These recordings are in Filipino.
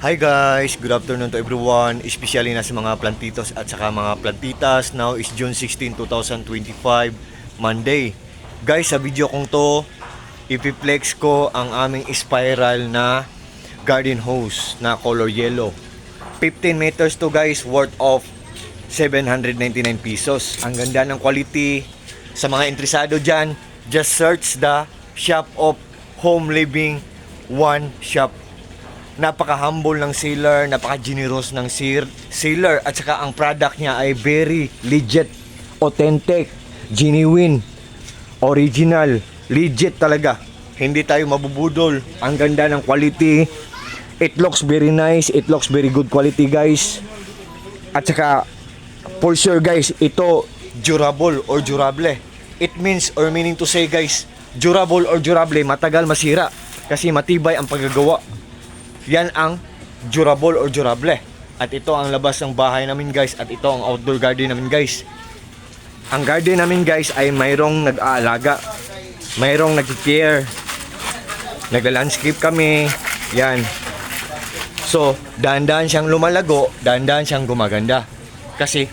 Hi guys, good afternoon to everyone, especially na sa mga plantitos at saka mga plantitas. Now is June 16, 2025, Monday. Guys, sa video kong to, ipiplex ko ang aming spiral na garden hose na color yellow. 15 meters to guys, worth of 799 pesos. Ang ganda ng quality. Sa mga interesado dyan, just search the shop of Home Living One Shop. Napaka-humble ng seller, napaka-generous ng seller, at saka ang product niya ay very legit, authentic, genuine, original, legit talaga. Hindi tayo mabubudol. Ang ganda ng quality. It looks very nice, it looks very good quality guys. At saka for sure guys, ito durable or durable. It means or meaning to say guys, durable or durable, matagal masira kasi matibay ang paggagawa. Yan ang durable or durable. At ito ang labas ng bahay namin guys. At ito ang outdoor garden namin guys. Ang garden namin guys ay mayroong nag-aalaga, mayroong nag-care, nagla-landscape kami. Yan. So, dahan-dahan siyang lumalago, dahan-dahan siyang gumaganda. Kasi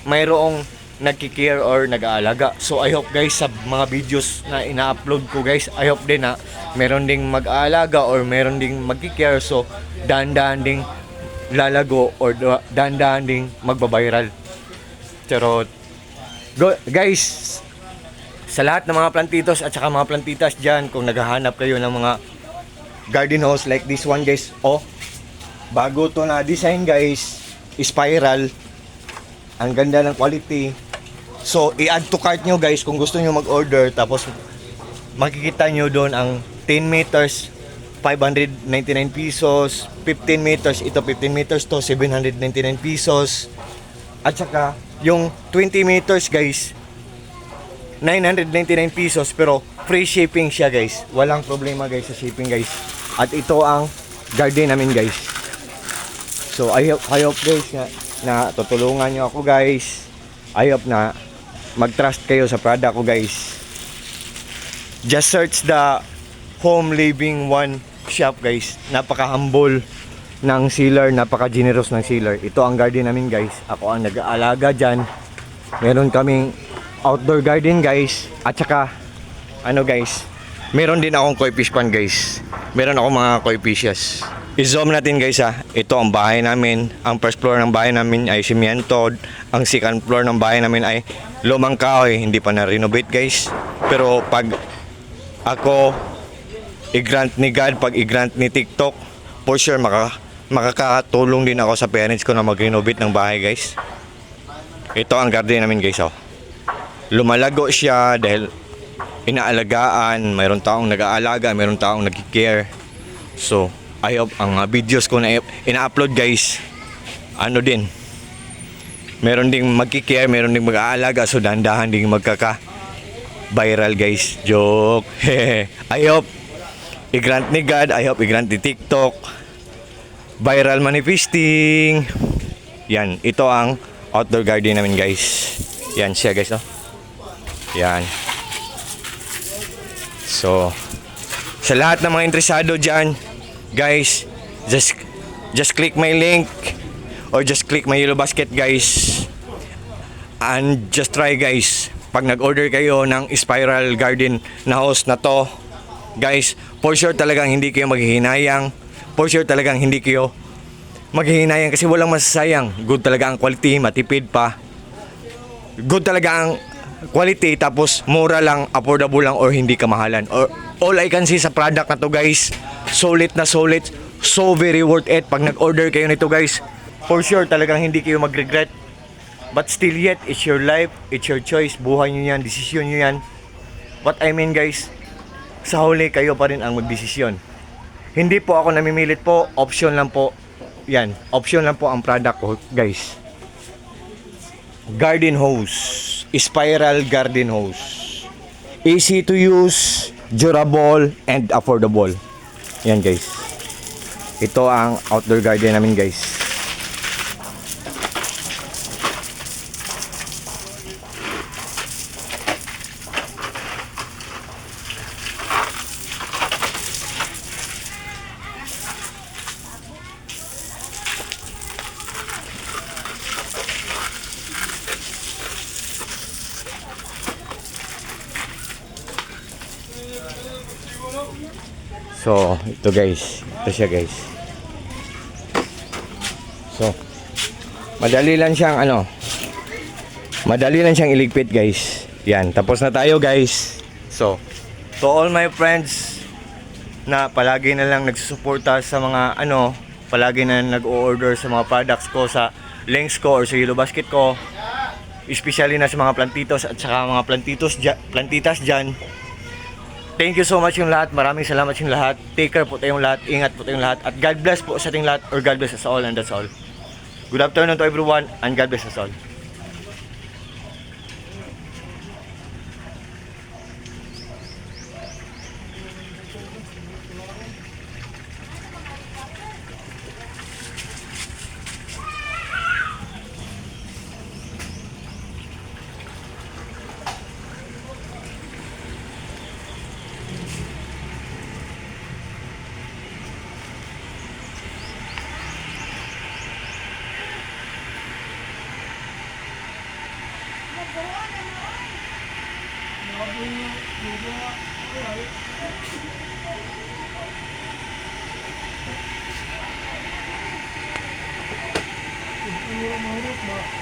mayroong nagki-care or nag-aalaga. So I hope guys sa mga videos na ina-upload ko guys, I hope din na meron ding mag-aalaga or meron ding magki-care. So dahan-dahan ding lalago or dahan-dahan ding magbabiral. Pero guys, sa lahat ng mga plantitos at saka mga plantitas dyan, kung naghahanap kayo ng mga garden hose like this one guys, oh, bago to na design guys, spiral, ang ganda ng quality. So, i-add to cart nyo guys kung gusto nyo mag-order. Tapos, makikita nyo doon ang 10 meters, 599 pesos. 15 meters, ito 15 meters to 799 pesos. At saka, yung 20 meters guys, 999 pesos. Pero, free shipping siya guys. Walang problema guys sa shipping guys. At ito ang garden namin guys. So, I hope guys na tutulungan nyo ako guys. I hope na mag-trust kayo sa product ko guys. Just search the Home Living One Shop guys. Napaka-humble ng seller, napaka-generous ng seller. Ito ang garden namin guys. Ako ang nag-aalaga dyan. Meron kaming outdoor garden guys. At saka ano guys, meron din akong koi fish pond guys. Meron akong mga koi fishes. I-zoom natin guys ha. Ito ang bahay namin. Ang first floor ng bahay namin ay simyento. Ang second floor ng bahay namin ay lumang kahoy. Hindi pa na-renovate guys. Pero pag ako i-grant ni God, pag i-grant ni TikTok, for sure makakatulong din ako sa parents ko na mag-renovate ng bahay guys. Ito ang garden namin guys oh. Lumalago siya dahil inaalagaan. Mayroon taong nag-aalaga, mayroon taong nag-care. So I hope ang videos ko na ina-upload guys, ano din, meron ding magki-care, meron ding mag-aalaga. So dahan-dahan ding magkaka-viral guys. Joke. I hope i-grant ni God, I hope i-grant ni TikTok viral manifesting. Yan, ito ang outdoor garden namin guys. Yan siya guys oh. Yan. So sa lahat ng mga interesado dyan guys, just click my link or just click my yellow basket guys, and just try guys. Pag nag-order kayo ng spiral garden na hose na to guys, for sure talagang hindi kayo maghihinayang. For sure talagang hindi kayo maghihinayang kasi walang masasayang. Good talaga ang quality, matipid pa. Good talaga ang quality, tapos mura lang, affordable lang, or hindi kamahalan. Or all I can see sa product na to guys, solid na solid, so very worth it. Pag nag-order kayo nito guys, for sure talagang hindi kayo mag-regret. But still yet, it's your life, it's your choice, buhay nyo yan, desisyon nyo yan. What I mean guys, sa huli kayo pa rin ang magdesisyon. Hindi po ako namimilit po, option lang po. Yan, option lang po ang product ko guys. Garden hose, spiral garden hose, easy to use, durable, and affordable. Yan guys, ito ang outdoor garden namin guys. So, ito guys. Ito siya guys. So, madali lang siyang madali lang siyang iligpit guys. Yan, tapos na tayo guys. So, to all my friends na palagi na lang nagsusuporta sa mga palagi na nag-o-order sa mga products ko sa links ko or sa Yellow Basket ko, especially na sa mga plantitos at saka mga plantitas dyan. Thank you so much yung lahat. Maraming salamat yung lahat. Take care po tayong lahat. Ingat po tayong lahat. At God bless po sa ating lahat, or God bless us all, and that's all. Good afternoon to everyone, and God bless us all. Mahirap ba?